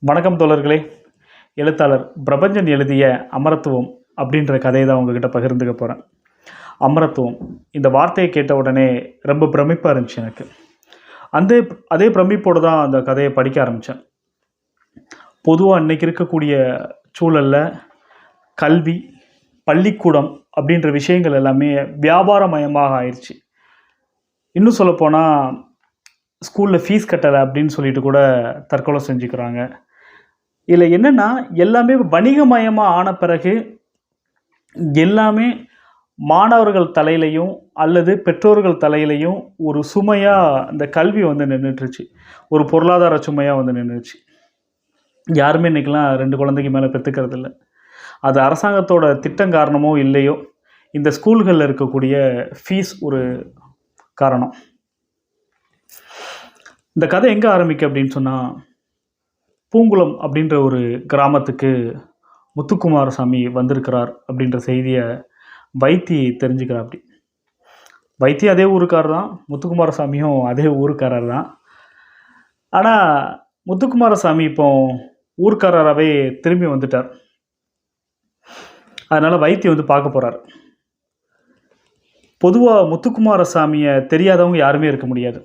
வணக்கம் தோழர்களே. எழுத்தாளர் பிரபஞ்சன் எழுதிய அமரத்துவம் அப்படின்ற கதையை தான் உங்ககிட்ட பகிர்ந்துக்க போகிறேன். அமரத்துவம் இந்த வார்த்தையை கேட்ட உடனே ரொம்ப பிரமிப்பாக இருந்துச்சு எனக்கு. அதே பிரமிப்போடு தான் அந்த கதையை படிக்க ஆரம்பித்தேன். பொதுவாக இன்றைக்கி இருக்கக்கூடிய சூழலில் கல்வி, பள்ளிக்கூடம் அப்படின்ற விஷயங்கள் எல்லாமே வியாபாரமயமாக ஆயிடுச்சு. இன்னும் சொல்லப்போனால் ஸ்கூலில் ஃபீஸ் கட்டலை அப்படின்னு சொல்லிட்டு கூட தற்கொலை செஞ்சுக்கிறாங்க. இதில் என்னென்னா, எல்லாமே வணிகமயமாக ஆன பிறகு எல்லாமே மாணவர்கள் தலையிலையும் அல்லது பெற்றோர்கள் தலையிலையும் ஒரு சுமையாக இந்த கல்வி வந்து நின்றுட்டுருச்சு. ஒரு பொருளாதார சுமையாக வந்து நின்றுச்சு. யாருமே இன்றைக்கெலாம் 2 குழந்தைக்கு மேலே பெற்றுக்கிறது இல்லை. அது அரசாங்கத்தோட திட்டம் காரணமோ இல்லையோ, இந்த ஸ்கூல்களில் இருக்கக்கூடிய ஃபீஸ் ஒரு காரணம். இந்த கதை எங்கே ஆரம்பிக்கு அப்படின்னு சொன்னால், பூங்குளம் அப்படின்ற ஒரு கிராமத்துக்கு முத்துக்குமாரசாமி வந்திருக்கிறார் அப்படின்ற செய்தியை வைத்தி தெரிஞ்சுக்கிறார். அப்படி வைத்தி அதே ஊருக்காரர் தான், முத்துக்குமாரசாமியும் அதே ஊருக்காரர் தான். ஆனால் முத்துக்குமாரசாமி இப்போ ஊர்க்காரராகவே திரும்பி வந்துட்டார். அதனால் வைத்தி வந்து பார்க்க போகிறார். பொதுவாக முத்துக்குமாரசாமியை தெரியாதவங்க யாருமே இருக்க முடியாது.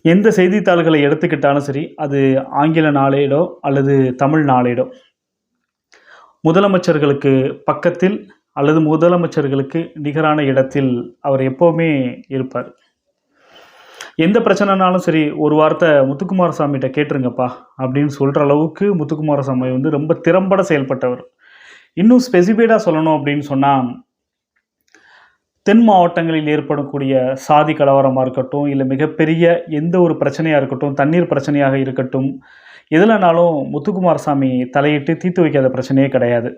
எந்த செய்தித்தாள்களை எடுத்துக்கிட்டாலும் சரி, அது ஆங்கில நாளேடோ அல்லது தமிழ் நாளேடோ, முதலமைச்சர்களுக்கு பக்கத்தில் அல்லது முதலமைச்சர்களுக்கு நிகரான இடத்தில் அவர் எப்போவுமே இருப்பார். எந்த பிரச்சனைனாலும் சரி, ஒரு வார்த்தை முத்துக்குமாரசாமிகிட்ட கேட்டுருங்கப்பா அப்படின்னு சொல்கிற அளவுக்கு முத்துக்குமாரசாமி வந்து ரொம்ப திறம்பட செயல்பட்டவர். இன்னும் ஸ்பெசிஃபைடாக சொல்லணும் அப்படின்னு சொன்னால், தென் மாவட்டங்களில் ஏற்படக்கூடிய சாதி கலவரமாக இருக்கட்டும், இல்லை மிகப்பெரிய எந்த ஒரு பிரச்சனையாக இருக்கட்டும், தண்ணீர் பிரச்சனையாக இருக்கட்டும், எதுலனாலும் முத்துக்குமாரசாமி தலையிட்டு தீர்த்து வைக்காத பிரச்சனையே கிடையாது.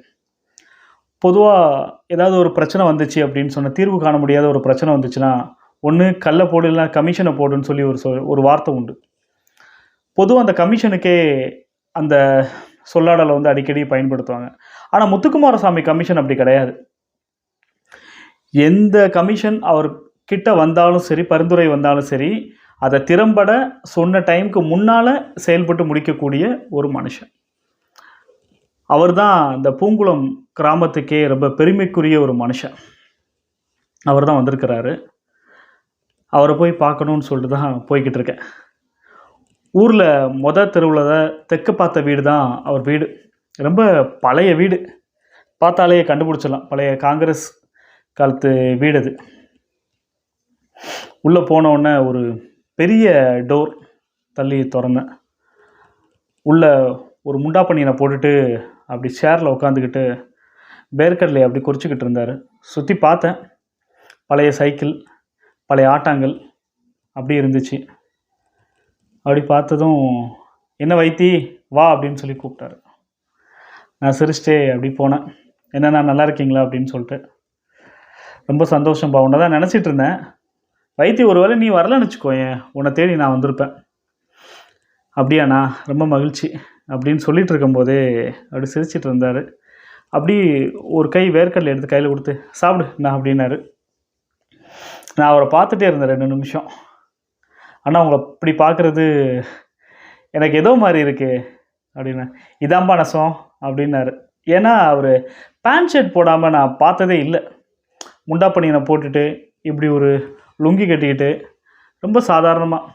பொதுவாக ஏதாவது ஒரு பிரச்சனை வந்துச்சு அப்படின்னு சொன்னால், தீர்வு காண முடியாத ஒரு பிரச்சனை வந்துச்சுன்னா, ஒன்று கல்லை போடு இல்லைனா கமிஷனை போடுன்னு சொல்லி ஒரு வார்த்தை உண்டு. பொதுவாக அந்த கமிஷனுக்கே அந்த சொல்லாடலை வந்து அடிக்கடி பயன்படுத்துவாங்க. ஆனால் முத்துக்குமாரசாமி கமிஷன் அப்படி கிடையாது. எந்த கமிஷன் அவர் கிட்ட வந்தாலும் சரி, பரிந்துரை வந்தாலும் சரி, அதை திறம்பட சொன்ன டைமுக்கு முன்னால் செயல்பட்டு முடிக்கக்கூடிய ஒரு மனுஷன். அவர் தான் இந்த பூங்குளம் கிராமத்துக்கே ரொம்ப பெருமைக்குரிய ஒரு மனுஷன். அவர் தான் வந்திருக்கிறாரு. அவரை போய் பார்க்கணுன்னு சொல்லிட்டு தான் போய்கிட்டு இருக்கேன். ஊரில் தெருவில் தெற்கு பார்த்த வீடு தான் அவர் வீடு. ரொம்ப பழைய வீடு, பார்த்தாலே கண்டுபிடிச்சிடலாம். பழைய காங்கிரஸ் காலத்து வீடு அது. உள்ளே போனவுடனே ஒரு பெரிய டோர் தள்ளி திறந்தேன். உள்ளே ஒரு முண்டாப்பணியை போட்டுட்டு அப்படி சேரில் உட்காந்துக்கிட்டு வேர்க்கடலை அப்படி குறிச்சிக்கிட்டு இருந்தார். சுற்றி பார்த்தேன். பழைய சைக்கிள், பழைய ஆட்டாங்கல் அப்படி இருந்துச்சு. அப்படி பார்த்ததும், என்ன வைத்தி வா அப்படின்னு சொல்லி கூப்பிட்டாரு. நான் சிரிச்சிட்டே அப்படி போனேன். என்னண்ணா நல்லா இருக்கீங்களா அப்படின்னு சொல்லிட்டு. ரொம்ப சந்தோஷம்பா, உன்னை தான் நினச்சிட்டு இருந்தேன். வைத்தி ஒருவேளை நீ வரலன்னு வச்சுக்கோயேன், உன்னை தேடி நான் வந்திருப்பேன். அப்படியாண்ணா, ரொம்ப மகிழ்ச்சி அப்படின்னு சொல்லிட்டு இருக்கும்போதே அப்படி சிரிச்சிட்டு இருந்தார். அப்படி ஒரு கை வேர்க்கடலை எடுத்து கையில் கொடுத்து சாப்பிடு நான் அப்படின்னாரு. நான் அவரை பார்த்துட்டே இருந்தேன் 2 நிமிஷம். ஆனால் அவங்கள இப்படி பார்க்குறது எனக்கு ஏதோ மாதிரி இருக்குது அப்படின்னா, இதாம்பா நசம் அப்படின்னாரு. ஏன்னா அவர் பேண்ட் ஷர்ட் போடாமல் நான் பார்த்ததே இல்லை. முண்டாப்பணியை போட்டுட்டு இப்படி ஒரு லுங்கி கட்டிக்கிட்டு ரொம்ப சாதாரணமாக,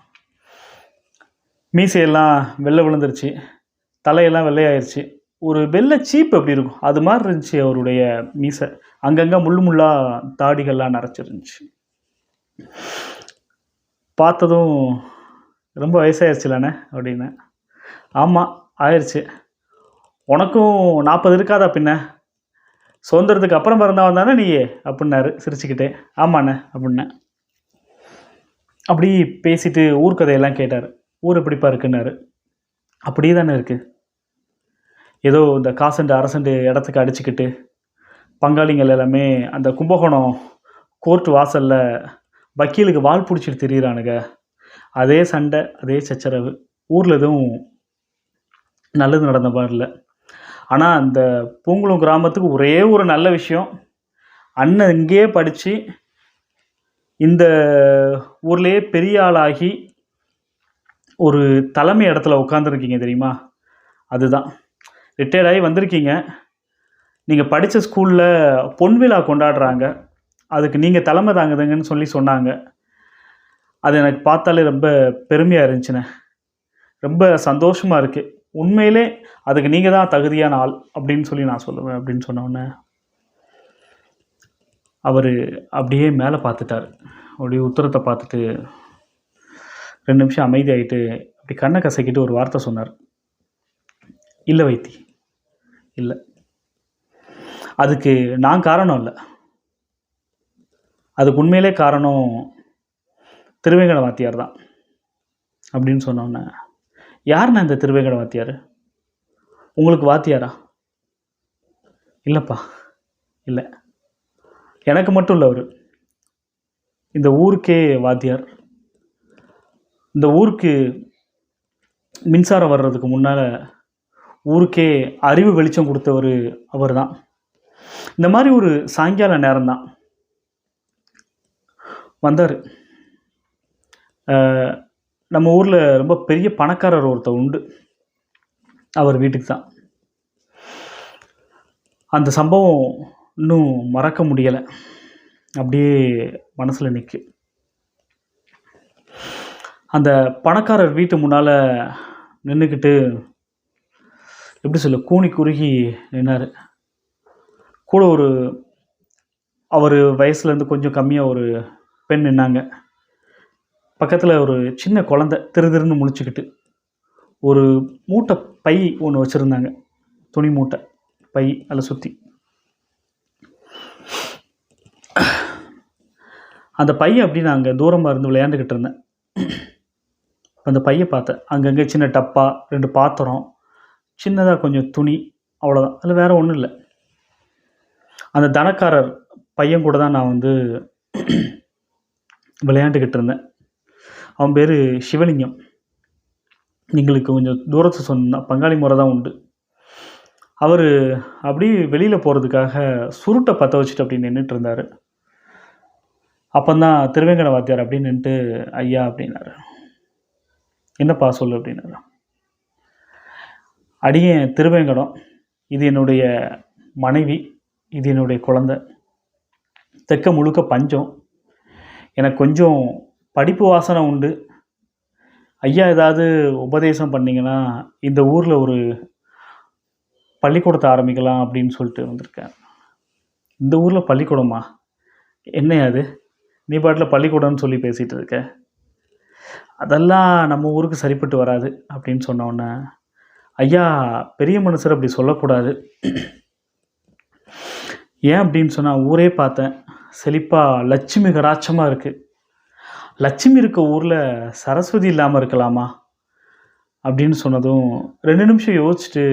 மீசையெல்லாம் வெள்ளை விழுந்துருச்சு, தலையெல்லாம் வெள்ளையாயிருச்சு. ஒரு வெள்ளை சீப் எப்படி இருக்கும் அது மாதிரி இருந்துச்சு அவருடைய மீசை. அங்கங்கே முள்ளாக தாடிகள்லாம் நரைச்சிருந்துச்சு. பார்த்ததும் ரொம்ப வயசாகிடுச்சுலானே அப்படின்னு. ஆமாம் ஆயிடுச்சு. உனக்கும் 40 இருக்காதா பின்ன? சுதந்திரத்துக்கு அப்புறம் பிறந்தவன் தானே நீ அப்படின்னாரு சிரிச்சுக்கிட்டே. ஆமாண்ணே அப்படின்னேன். அப்படி பேசிட்டு ஊர் கதையெல்லாம் கேட்டார். ஊர் எப்படிப்பா இருக்குன்னாரு. அப்படியே தானே இருக்குது. ஏதோ இந்த காசண்டு அரசண்டு இடத்துக்கு அடிச்சுக்கிட்டு பங்காளிங்கள் எல்லாமே அந்த கும்பகோணம் கோர்ட் வாசலில் வக்கீலுக்கு வால் பிடிச்சிட்டு திரியிறானுங்க. அதே சண்டை, அதே சச்சரவு. ஊரில் எதுவும் நல்லது நடந்த மாதிரி இல்லை. ஆனால் அந்த பூங்குளம் கிராமத்துக்கு ஒரே ஒரு நல்ல விஷயம், அண்ணன் இங்கேயே படித்து இந்த ஊர்லேயே பெரிய ஆளாகி ஒரு தலைமை இடத்துல உட்காந்துருக்கீங்க தெரியுமா? அதுதான். ரிட்டயர்ட் ஆகி வந்திருக்கீங்க. நீங்கள் படித்த ஸ்கூலில் பொன்விழா கொண்டாடுறாங்க. அதுக்கு நீங்கள் தலைமை தாங்குதுங்கன்னு சொல்லி சொன்னாங்க. அது எனக்கு பார்த்தாலே ரொம்ப பெருமையாக இருந்துச்சுண்ணே. ரொம்ப சந்தோஷமாக இருக்குது. உண்மையிலே அதுக்கு நீங்கள் தான் தகுதியான ஆள் அப்படின்னு சொல்லி நான் சொல்லுவேன் அப்படின்னு சொன்னோடனே அவர் அப்படியே மேலே பார்த்துட்டார். அப்படியே உத்தரத்தை பார்த்துட்டு 2 நிமிஷம் அமைதியாகிட்டு அப்படி கண்ணை கசக்கிட்டு ஒரு வார்த்தை சொன்னார். இல்லை வைத்தி, இல்லை, அதுக்கு நான் காரணம் இல்லை. அதுக்கு உண்மையிலே காரணம் திருவேங்கட வாத்தியார் தான் அப்படின்னு சொன்னோன்னே, யாருண்ணா இந்த திருவேங்கட வாத்தியார்? உங்களுக்கு வாத்தியாரா? இல்லைப்பா, இல்லை, எனக்கு மட்டும் இல்லை, அவர் இந்த ஊருக்கே வாத்தியார். இந்த ஊருக்கு மின்சாரம் வர்றதுக்கு முன்னால் ஊருக்கே அறிவு வெளிச்சம் கொடுத்தவர் அவர் தான். இந்த மாதிரி ஒரு சாயங்கால நேரம்தான் வந்தார். நம்ம ஊரில் ரொம்ப பெரிய பணக்காரர் ஒருத்தர் உண்டு, அவர் வீட்டுக்கு தான். அந்த சம்பவம் இன்னும் மறக்க முடியலை, அப்படியே மனசில் நிற்கு. அந்த பணக்காரர் வீட்டு முன்னால் நின்றுக்கிட்டு எப்படி சொல்ல, கூனி குறுகி நின்னார். கூட ஒரு அவர் வயசுலேருந்து கொஞ்சம் கம்மியாக ஒரு பெண் நின்னாங்க. பக்கத்தில் ஒரு சின்ன குழந்தை திருன்னு முழிச்சுக்கிட்டு ஒரு மூட்டை பை ஒன்று வச்சுருந்தாங்க, துணி மூட்டை பை அதில் சுற்றி. அந்த பையை அப்படி நான் அங்கே தூரமாக இருந்து விளையாண்டுக்கிட்டு இருந்தேன். அந்த பையை பார்த்தேன். அங்கங்கே சின்ன டப்பா, 2 பாத்திரம், சின்னதாக கொஞ்சம் துணி, அவ்வளோதான். அதில் வேறு ஒன்றும் இல்லை. அந்த தனக்காரர் பையன் கூட தான் நான் வந்து விளையாண்டுக்கிட்டு இருந்தேன். அவன் பேர் சிவலிங்கம். எங்களுக்கு கொஞ்சம் தூரத்தை சொன்னால் பங்காளி முறை தான் உண்டு. அவர் அப்படி வெளியில் போகிறதுக்காக சுருட்டை பற்ற வச்சுட்டு அப்படி நின்றுட்டு இருந்தார். அப்போந்தான் திருவேங்கட வாத்தியார் அப்படின்னு நின்றுட்டு, ஐயா அப்படின்னாரு. என்னப்பா சொல்லு அப்படின்னாரு. அடியேன் திருவேங்கடம், இது என்னுடைய மனைவி, இது என்னுடைய குழந்தை. தெற்க முழுக்க பஞ்சம். எனக்கு கொஞ்சம் படிப்பு வாசனை உண்டு. ஐயா ஏதாவது உபதேசம் பண்ணிங்கன்னா இந்த ஊரில் ஒரு பள்ளிக்கூடத்தை ஆரம்பிக்கலாம் அப்படின்னு சொல்லிட்டு வந்திருக்கேன். இந்த ஊரில் பள்ளிக்கூடமா? என்ன அது, நீ பாட்டில் பள்ளிக்கூடம்னு சொல்லி பேசிகிட்டு இருக்க, அதெல்லாம் நம்ம ஊருக்கு சரிப்பட்டு வராது அப்படின்னு சொன்னோன்னே, ஐயா பெரிய மனுஷர் அப்படி சொல்லக்கூடாது. ஏன் அப்படின்னு சொன்னால், ஊரே பார்த்தேன், செழிப்பாக லட்சுமி கடாட்சமாக இருக்குது. லட்சுமி இருக்க ஊரில் சரஸ்வதி இல்லாமல் இருக்கலாமா அப்படின்னு சொன்னதும் 2 நிமிஷம் யோசிச்சுட்டு,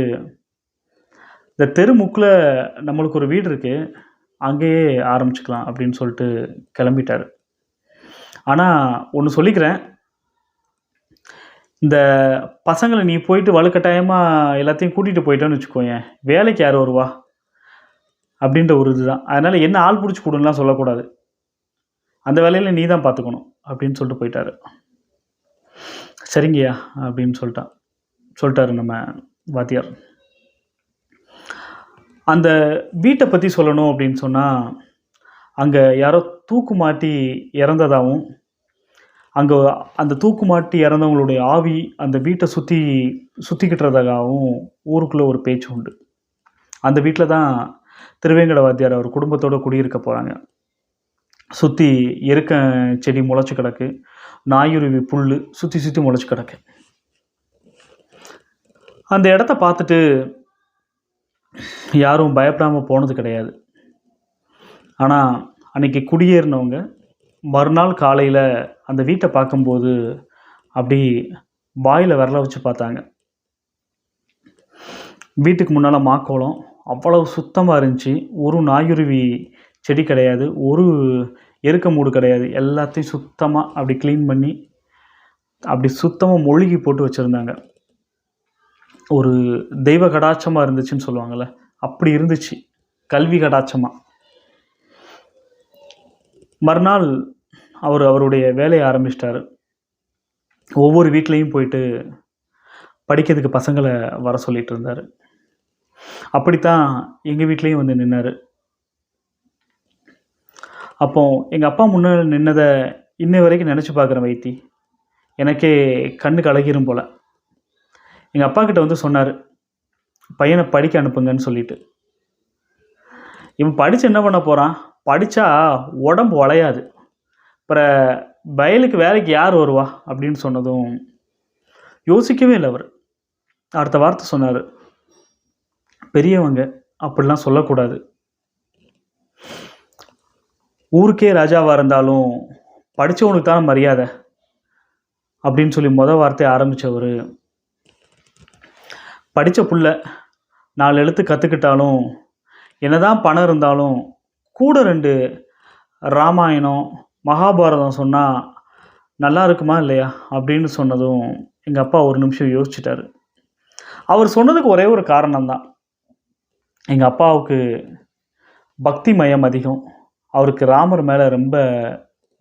இந்த தெருமுக்கில் நம்மளுக்கு ஒரு வீடு இருக்குது, அங்கேயே ஆரம்பிச்சுக்கலாம் அப்படின்னு சொல்லிட்டு கிளம்பிட்டார். ஆனால் ஒன்று சொல்லிக்கிறேன், இந்த பசங்களை நீ போயிட்டு வலுக்கட்டாயமாக எல்லாத்தையும் கூட்டிகிட்டு போயிட்டோன்னு வச்சுக்கோயேன், வேலைக்கு யார் வருவா அப்படின்ற ஒரு இதுதான். அதனால் என்ன ஆள் பிடிச்சி கொடுன்னுலாம் சொல்லக்கூடாது, அந்த வேலையில் நீ தான் பார்த்துக்கணும் அப்படின்னு சொல்லிட்டு போயிட்டார். சரிங்கய்யா அப்படின்னு சொல்லிட்டாரு நம்ம வாத்தியார். அந்த வீட்டை பற்றி சொல்லணும் அப்படின்னு சொன்னால், அங்கே யாரோ தூக்கு மாட்டி இறந்ததாகவும், அங்கே அந்த தூக்கு மாட்டி இறந்தவங்களுடைய ஆவி அந்த வீட்டை சுற்றிக்கிட்டுறதாகவும் ஊருக்குள்ளே ஒரு பேச்சு உண்டு. அந்த வீட்டில் தான் திருவேங்கட வாத்தியார் அவர் குடும்பத்தோடு குடியிருக்க போகிறாங்க. சுற்றி எருக்க செடி முளைச்சி கிடக்கு, நாயுருவி புல் சுற்றி முளைச்சி கிடக்கு. அந்த இடத்த பார்த்துட்டு யாரும் பயப்படாமல் போனது கிடையாது. ஆனால் அன்றைக்கி குடியேறினவங்க மறுநாள் காலையில் அந்த வீட்டை பார்க்கும்போது அப்படி வாயில் விரல வச்சு பார்த்தாங்க. வீட்டுக்கு முன்னால் மாக்கோளம் அவ்வளவு சுத்தமாக இருந்துச்சு. ஒரு நாயுருவி செடி கிடையாது, ஒரு எருக்க மூடு கிடையாது. எல்லாத்தையும் சுத்தமாக அப்படி க்ளீன் பண்ணி அப்படி சுத்தமாக மொழுகி போட்டு வச்சுருந்தாங்க. ஒரு தெய்வ கடாட்சமாக இருந்துச்சுன்னு சொல்லுவாங்கள்ல, அப்படி இருந்துச்சு, கல்வி கடாட்சமாக. மறுநாள் அவருடைய வேலையை ஆரம்பிச்சிட்டாரு. ஒவ்வொரு வீட்லேயும் போயிட்டு படிக்கிறதுக்கு பசங்களை வர சொல்லிட்டு இருந்தார். அப்படித்தான் எங்கள் வீட்லேயும் வந்து நின்னார். அப்போ எங்கள் அப்பா முன்னாடி நின்னதை இன்னை வரைக்கும் நினச்சி பார்க்குறேன் வைத்தி. எனக்கே கண்ணு கலங்கிரும் போல். எங்கள் அப்பா கிட்ட வந்து சொன்னார், பையனை படிக்க அனுப்புங்கன்னு சொல்லிட்டு. இவன் படித்து என்ன பண்ண போகிறான்? படித்தா உடம்பு உழையாது, அப்புறம் வயலுக்கு வேலைக்கு யார் வருவா அப்படின்னு சொன்னதும் யோசிக்கவே இல்லை அவர். அடுத்த வார்த்தை சொன்னார், பெரியவங்க அப்படிலாம் சொல்லக்கூடாது. ஊருக்கே ராஜாவாக இருந்தாலும் படித்தவனுக்கு தானே மரியாதை அப்படின்னு சொல்லி வார்த்தையை ஆரம்பித்தவர், படித்த புள்ள 4 எழுத்து கற்றுக்கிட்டாலும் என்னதான் பணம் இருந்தாலும் கூட 2 ராமாயணம் மகாபாரதம் சொன்னால் நல்லா இருக்குமா இல்லையா அப்படின்னு சொன்னதும் எங்கள் அப்பா ஒரு நிமிஷம் யோசிச்சிட்டாரு. அவர் சொன்னதுக்கு ஒரே ஒரு காரணம்தான், எங்கள் அப்பாவுக்கு பக்தி மயம் அதிகம். அவருக்கு ராமர் மேலே ரொம்ப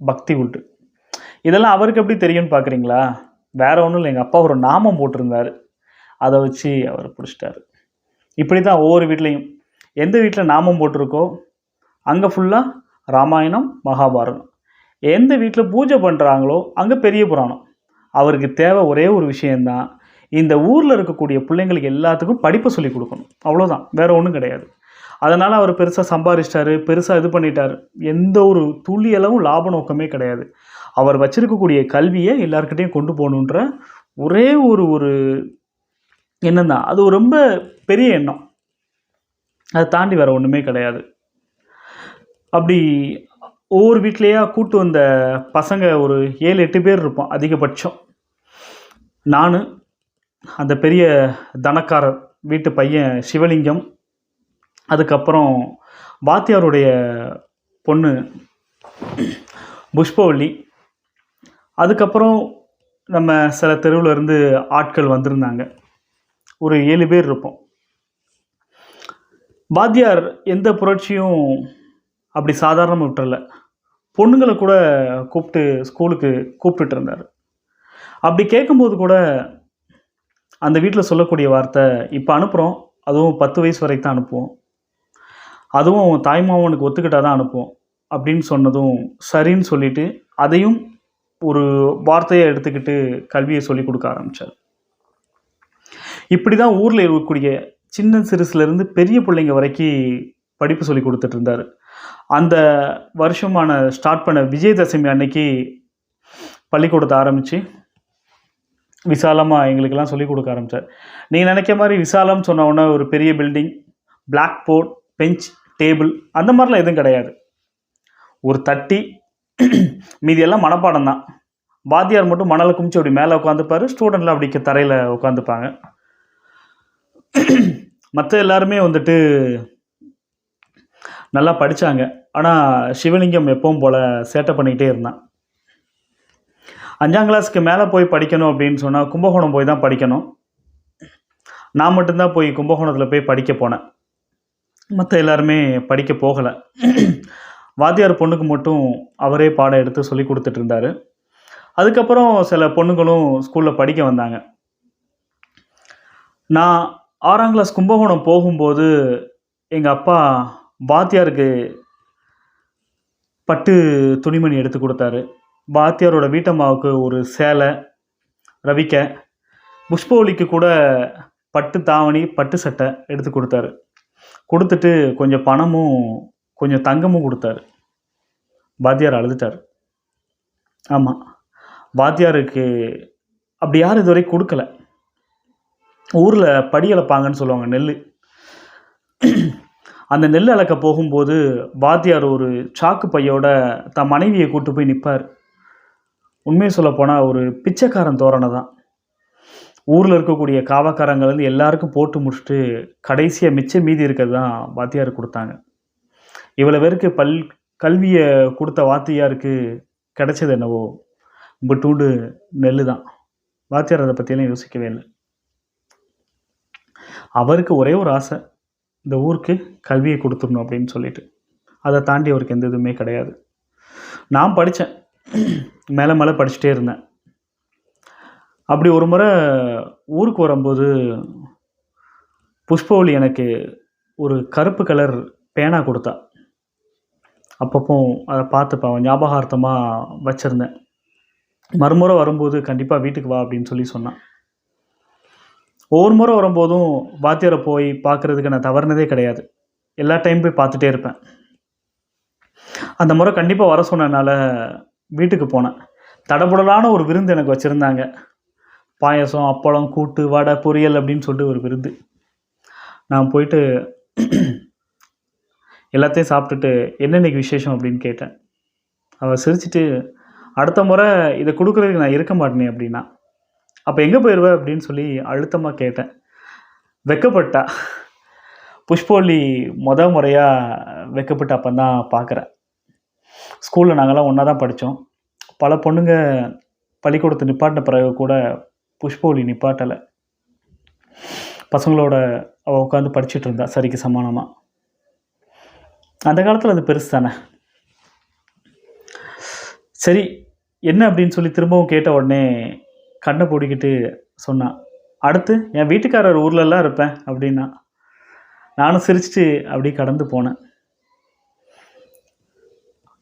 பக்தி உண்டு. இதெல்லாம் அவருக்கு எப்படி தெரியும்னு பார்க்குறீங்களா? வேற ஒன்றும் இல்லை, எங்கள் அப்பா ஒரு நாமம் போட்டிருந்தார், அதை வச்சு அவர் பிடிச்சிட்டாரு. இப்படி தான் ஒவ்வொரு வீட்லேயும் எந்த வீட்டில் நாமம் போட்டிருக்கோ அங்கே ஃபுல்லாக ராமாயணம் மகாபாரதம். எந்த வீட்டில் பூஜை பண்ணுறாங்களோ அங்கே பெரிய புராணம். அவருக்கு தேவை ஒரே ஒரு விஷயந்தான், இந்த ஊரில் இருக்கக்கூடிய பிள்ளைங்களுக்கு எல்லாத்துக்கும் படிப்பை சொல்லி கொடுக்கணும், அவ்வளோதான், வேறு ஒன்றும் கிடையாது. அதனால் அவர் பெருசாக சம்பாதிச்சிட்டாரு, பெருசாக இது பண்ணிட்டார். எந்த ஒரு துளியளவும் லாப நோக்கமே கிடையாது. அவர் வச்சிருக்கக்கூடிய கல்வியை எல்லாருக்கிட்டையும் கொண்டு போகணுன்ற ஒரே ஒரு எண்ணம் தான். அது ஒரு ரொம்ப பெரிய எண்ணம், அதை தாண்டி வேறு ஒன்றுமே கிடையாது. அப்படி ஒவ்வொரு வீட்லேயா கூட்டு வந்த பசங்க ஒரு 7-8 பேர் இருப்போம் அதிகபட்சம். நான், அந்த பெரிய தனக்காரர் வீட்டு பையன் சிவலிங்கம், அதுக்கப்புறம் வாத்தியாருடைய பொண்ணு புஷ்பவள்ளி, அதுக்கப்புறம் நம்ம சில தெருவில் இருந்து ஆட்கள் வந்திருந்தாங்க. ஒரு 7 பேர் இருப்போம். வாத்தியார் எந்த புரட்சியும் அப்படி சாதாரணமாக விட்டுறல, பொண்ணுங்களை கூட கூப்பிட்டு ஸ்கூலுக்கு கூப்பிட்டுட்டு இருந்தார். அப்படி கேட்கும்போது கூட அந்த வீட்டில் சொல்லக்கூடிய வார்த்தை, இப்போ அனுப்புகிறோம், அதுவும் 10 வயசு வரைக்கும் தான் அனுப்புவோம், அதுவும் தாய்மாமனுக்கு ஒத்துக்கிட்டால் தான் அனுப்புவோம் அப்படின்னு சொன்னதும் சரின்னு சொல்லிவிட்டு அதையும் ஒரு வார்த்தையை எடுத்துக்கிட்டு கல்வியை சொல்லி கொடுக்க ஆரம்பித்தார். இப்படி தான் ஊரில் இருக்கக்கூடிய சின்ன சிறுசுலேருந்து பெரிய பிள்ளைங்க வரைக்கும் படிப்பு சொல்லி கொடுத்துட்டு இருந்தார். அந்த வருஷமான ஸ்டார்ட் பண்ண விஜயதசமி அன்னைக்கு பள்ளிக்கூடத்தை ஆரம்பித்து விசாலமாக எங்களுக்கெல்லாம் சொல்லிக் கொடுக்க ஆரம்பித்தார். நீங்கள் நினைக்க மாதிரி விசாலம் சொன்ன உடனே ஒரு பெரிய building, black board, bench, table அந்த மாதிரிலாம் எதுவும் கிடையாது. ஒரு தட்டி, மீதி எல்லாம் மனப்பாடம் தான். வாத்தியார் மட்டும் மணலை குமிச்சு அப்படி மேலே உட்காந்துப்பார், ஸ்டூடெண்ட்லாம் அப்படி தரையில் உட்காந்துப்பாங்க. மற்ற எல்லாருமே வந்துட்டு நல்லா படித்தாங்க. ஆனால் சிவலிங்கம் எப்பவும் போல் சேட்டை பண்ணிக்கிட்டே இருந்தான். 5ஆம் கிளாஸுக்கு மேலே போய் படிக்கணும் அப்படின்னு சொன்னால் கும்பகோணம் போய் தான் படிக்கணும். நான் மட்டும்தான் போய் கும்பகோணத்தில் போய் படிக்க போனேன், மற்ற எல்லாருமே படிக்க போகலை. வாத்தியார் பொண்ணுக்கு மட்டும் அவரே பாடம் எடுத்து சொல்லி கொடுத்துட்டு இருந்தார். அதுக்கப்புறம் சில பொண்ணுங்களும் ஸ்கூலில் படிக்க வந்தாங்க. நான் 6ஆம் கிளாஸ் கும்பகோணம் போகும்போது எங்கள் அப்பா வாத்தியாருக்கு பட்டு துணிமணி எடுத்து கொடுத்தாரு. வாத்தியாரோட வீட்டம்மாவுக்கு ஒரு சேலை, ரவிக்க, புஷ்பவலிக்கு கூட பட்டு தாவணி, பட்டு சட்டை எடுத்து கொடுத்தாரு. கொடுத்துட்டு கொஞ்சம் பணமும் கொஞ்சம் தங்கமும் கொடுத்தாரு. வாத்தியார் அழுதுட்டார். ஆமாம், வாத்தியாருக்கு அப்படி யாரும் இதுவரைக்கும் கொடுக்கல. ஊரில் படி அளப்பாங்கன்னு சொல்லுவாங்க, நெல். அந்த நெல் அளக்க போகும்போது வாத்தியார் ஒரு சாக்கு பையோட தன் மனைவியை கூட்டு போய் நிற்பார். உண்மையை சொல்லப்போனால் ஒரு பிச்சைக்காரன் தோரணை தான். ஊரில் இருக்கக்கூடிய காவக்காரங்கள்லேருந்து எல்லாருக்கும் போட்டு முடிச்சுட்டு கடைசியாக மிச்சம் மீதி இருக்கிறது தான் வாத்தியார் கொடுத்தாங்க. இவ்வளோ பேருக்கு கல்வியை கொடுத்த வாத்தியாருக்கு கிடைச்சது என்னவோ இம்புட்டூண்டு நெல் தான். வாத்தியார் அதை பற்றியெல்லாம் யோசிக்கவே இல்லை. அவருக்கு ஒரே ஒரு ஆசை, இந்த ஊருக்கு கல்வியை கொடுத்துடணும் அப்படின்னு சொல்லிட்டு. அதை தாண்டி அவருக்கு எந்த இதுவுமே கிடையாது. நான் படித்தேன், மேலே மேலே படிச்சுட்டே இருந்தேன். அப்படி ஒரு முறை ஊருக்கு வரும்போது புஷ்பவள்ளி எனக்கு ஒரு கருப்பு கலர் பேனா கொடுத்தா. அப்பப்போ அதை பார்த்துப்பேன், ஞாபகார்த்தமாக வச்சுருந்தேன். மறுமுறை வரும்போது கண்டிப்பாக வீட்டுக்கு வா அப்படின்னு சொன்னான். ஒவ்வொரு முறை வரும்போதும் வாத்தியாரை போய் பார்க்குறதுக்கு நான் தவறுனதே கிடையாது. எல்லா டைம் போய் பார்த்துட்டே இருப்பேன். அந்த முறை கண்டிப்பாக வர சொன்னனால வீட்டுக்கு போனேன். தடபுடலான ஒரு விருந்து எனக்கு வச்சுருந்தாங்க. பாயசம், அப்பளம், கூட்டு, வடை, பொரியல் அப்படின்னு சொல்லிட்டு ஒரு விருந்து. நான் போயிட்டு எல்லாத்தையும் சாப்பிட்டுட்டு என்ன இன்னைக்கு விசேஷம் அப்படின்னு கேட்டேன். அவள் சிரிச்சிட்டு, அடுத்த முறை இதை கொடுக்குறதுக்கு நான் இருக்க மாட்டேனே அப்படின்னா. அப்போ எங்கே போயிடுவேன் அப்படின்னு சொல்லி அழுத்தமாக கேட்டேன். வெக்கப்பட்டா. புஷ்பவள்ளி முறையாக வெக்கப்பட்டு அப்போ தான் பார்க்குறேன். ஸ்கூலில் நாங்கள்லாம் ஒன்றா தான் படித்தோம். பல பொண்ணுங்க பள்ளிக்கூடத்தை நிப்பாட்டின பிறகு கூட புஷ்பவள்ளி நிப்பாட்டலை. பசங்களோட அவள் உட்காந்து படிச்சுட்டு இருந்தா சரிக்கு சமானமாக. அந்த காலத்தில் அது பெருசு தானே. சரி என்ன அப்படின்னு சொல்லி திரும்பவும் கேட்ட உடனே கண்ணை பூடிக்கிட்டு சொன்னான், அடுத்து என் வீட்டுக்காரர் ஊர்லெல்லாம் இருப்பேன் அப்படின்னா. நானும் சிரிச்சிட்டு அப்படியே கடந்து போனேன்.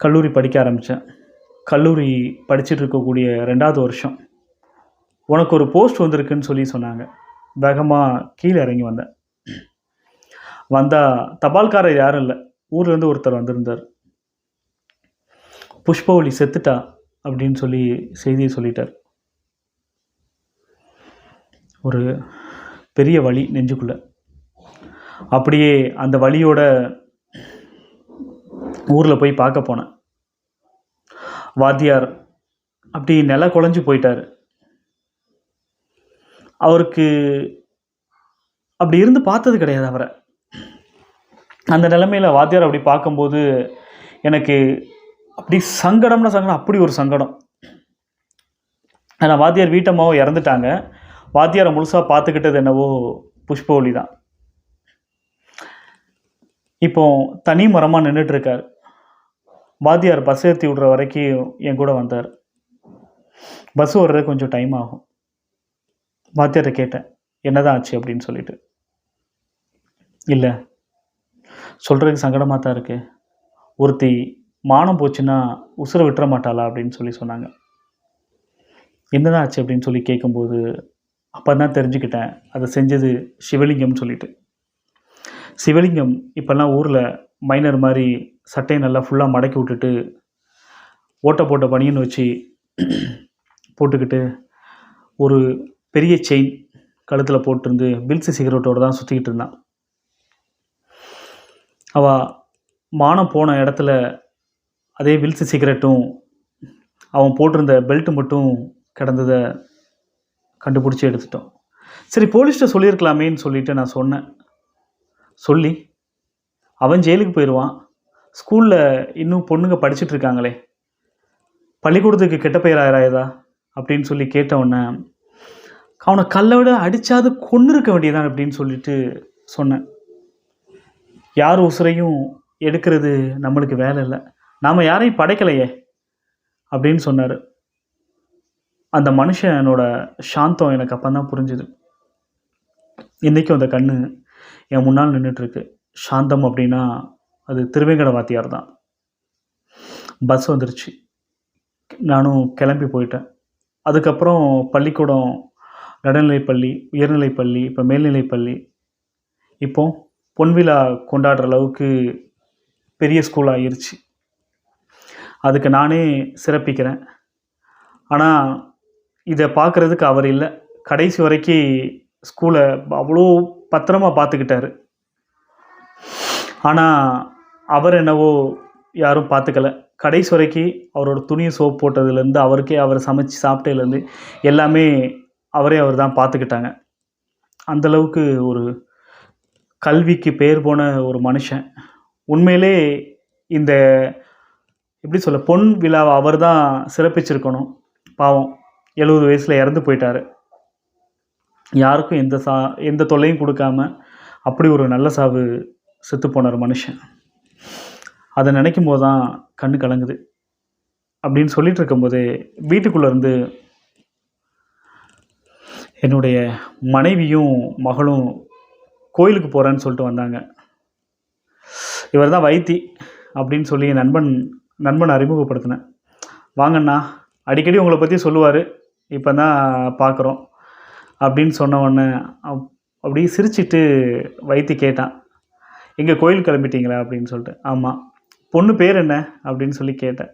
கல்லூரி படிக்க ஆரம்பித்தேன். கல்லூரி படிச்சுட்டு இருக்கக்கூடிய 2வது வருஷம். உனக்கு ஒரு போஸ்ட் வந்திருக்குன்னு சொல்லி சொன்னாங்க. வேகமாக கீழே இறங்கி வந்தேன். வந்தால் தபால்காரர் யாரும் இல்லை, ஊர்லேருந்து ஒருத்தர் வந்திருந்தார். புஷ்பவள்ளி செத்துட்டா அப்படின்னு சொல்லி செய்தியை சொல்லிட்டார். ஒரு பெரிய வலி நெஞ்சுக்குள்ளே. அப்படியே அந்த வலியோட ஊரில் போய் பார்க்க போனேன். வாத்தியார் அப்படி நில குழஞ்சி போயிட்டார். அவருக்கு அப்படி இருந்து பார்த்தது கிடையாது அவரை. அந்த நிலைமையில் வாத்தியார் அப்படி பார்க்கும்போது எனக்கு அப்படி சங்கடம்னா சங்கடம், அப்படி ஒரு சங்கடம். ஆனால் வாத்தியார் வீட்டம்மாவோ இறந்துட்டாங்க. வாத்தியாரை முழுசாக பார்த்துக்கிட்டது என்னவோ புஷ்பவள்ளி தான். இப்போ தனி மரமாக நின்றுட்டுருக்கார். வாத்தியார் பஸ் ஏற்றி விட்ற வரைக்கும் என் கூட வந்தார். பஸ் வர்றது கொஞ்சம் டைம் ஆகும். வாத்தியார்கிட்ட கேட்டேன், என்னதான் ஆச்சு அப்படின்னு சொல்லிட்டு. இல்லை, சொல்கிறதுக்கு சங்கடமாக தான் இருக்குது. ஒருத்தி மானம் போச்சுன்னா உசுரை விட்டுற மாட்டாளா அப்படின்னு சொல்லி சொன்னாங்க. என்னதான் ஆச்சு அப்படின்னு சொல்லி கேட்கும்போது அப்போ தான் தெரிஞ்சுக்கிட்டேன் அதை செஞ்சது சிவலிங்கம்னு சொல்லிட்டு. சிவலிங்கம் இப்போல்லாம் ஊரில் மைனர் மாதிரி சட்டையை நல்லா ஃபுல்லாக மடக்கி விட்டுட்டு ஓட்ட போட்ட பனியன் வச்சு போட்டுக்கிட்டு ஒரு பெரிய செயின் கழுத்தில் போட்டிருந்து பில்ஸு சிகரெட்டோடு தான் சுற்றிக்கிட்டு இருந்தான். அவள் மானம் போன இடத்துல அதே வில்ஸு சிகரெட்டும் அவன் போட்டிருந்த பெல்ட்டு மட்டும் கிடந்ததை கண்டுபிடிச்சி எடுத்துட்டோம். சரி போலீஸ்கிட்ட சொல்லியிருக்கலாமேன்னு சொல்லிவிட்டு நான் சொன்னேன். சொல்லி அவன் ஜெயிலுக்கு போயிடுவான். ஸ்கூலில் இன்னும் பொண்ணுங்க படிச்சுட்டு இருக்காங்களே, பள்ளிக்கூடத்துக்கு கெட்ட பெயர் ஆயிராயதா அப்படின்னு சொல்லி கேட்டவுடனே, அவனை கல்லை விட அடித்தாது கொன்று இருக்க வேண்டியதான் அப்படின்னு சொல்லிட்டு சொன்னேன். யார் உசுரையும் எடுக்கிறது நம்மளுக்கு வேலை இல்லை, நாம் யாரையும் படைக்கலையே அப்படின்னு சொன்னார். அந்த மனுஷனோட சாந்தம் எனக்கு அப்போ தான் புரிஞ்சுது. இன்றைக்கும் அந்த கண்ணு என் முன்னால் நின்றுட்டுருக்கு. சாந்தம் அப்படின்னா அது திருவேங்கட வாத்தியார் தான். பஸ் வந்துருச்சு, நானும் கிளம்பி போயிட்டேன். அதுக்கப்புறம் பள்ளிக்கூடம், நடுநிலைப்பள்ளி, உயர்நிலைப்பள்ளி, இப்போ மேல்நிலைப்பள்ளி, இப்போ பொன்விழா கொண்டாடுற அளவுக்கு பெரிய ஸ்கூல் ஆகிருச்சு. அதுக்கு நானே சிறப்பிக்கிறேன். ஆனால் இதை பார்க்குறதுக்கு அவர் இல்லை. கடைசி வரைக்கும் ஸ்கூலை அவ்வளோ பத்திரமாக பார்த்துக்கிட்டாரு. ஆனால் அவர் என்னவோ யாரும் பார்த்துக்கல. கடைசி வரைக்கும் அவரோட துணியை சோப் போட்டதுலேருந்து அவருக்கே அவர் சமைச்சு சாப்பிட்டதுலேருந்து எல்லாமே அவர் தான் பார்த்துக்கிட்டாங்க. அந்தளவுக்கு ஒரு கல்விக்கு பேர் போன ஒரு மனுஷன். உண்மையிலே இந்த எப்படி சொல்ல, பொன் விழாவை அவர் தான் சிறப்பிச்சிருக்கணும். பாவம் 70 வயசில் இறந்து போயிட்டார். யாருக்கும் எந்த தொல்லையும் கொடுக்காம அப்படி ஒரு நல்ல சாவு செத்து போனார் மனுஷன். அதை நினைக்கும் போது தான் கண்ணு கலங்குது. அப்படின்னு சொல்லிட்டு இருக்கும்போதே வீட்டுக்குள்ளேருந்து என்னுடைய மனைவியும் மகளும் கோயிலுக்கு போகிறேன்னு சொல்லிட்டு வந்தாங்க. இவர் தான் வைத்தி அப்படின்னு சொல்லி நண்பன் அறிமுகப்படுத்தினேன். வாங்கண்ணா, அடிக்கடி உங்களை பற்றி சொல்லுவார், இப்போ தான் பார்க்குறோம் அப்படின்னு சொன்ன உடனே அப்படியே சிரிச்சிட்டு வைத்தி கேட்டான், எங்கே கோயில் கிளம்பிட்டீங்களா அப்படின்னு சொல்லிட்டு. ஆமாம். பொண்ணு பேர் என்ன அப்படின்னு சொல்லி கேட்டேன்.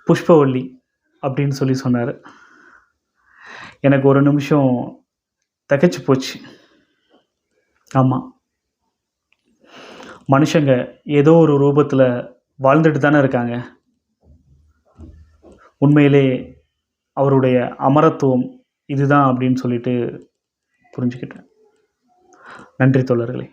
புஷ்பவள்ளி அப்படின்னு சொல்லி சொன்னார். எனக்கு ஒரு நிமிஷம் திகைச்சு போச்சு. ஆமாம், மனுஷங்க ஏதோ ஒரு ரூபத்தில் வாழ்ந்துட்டு தானே இருக்காங்க. உண்மையிலே அவருடைய அமரத்துவம் இதுதான் அப்படின்னு சொல்லிட்டு புரிஞ்சுக்கிட்டேன். நன்றி தோழர்களே.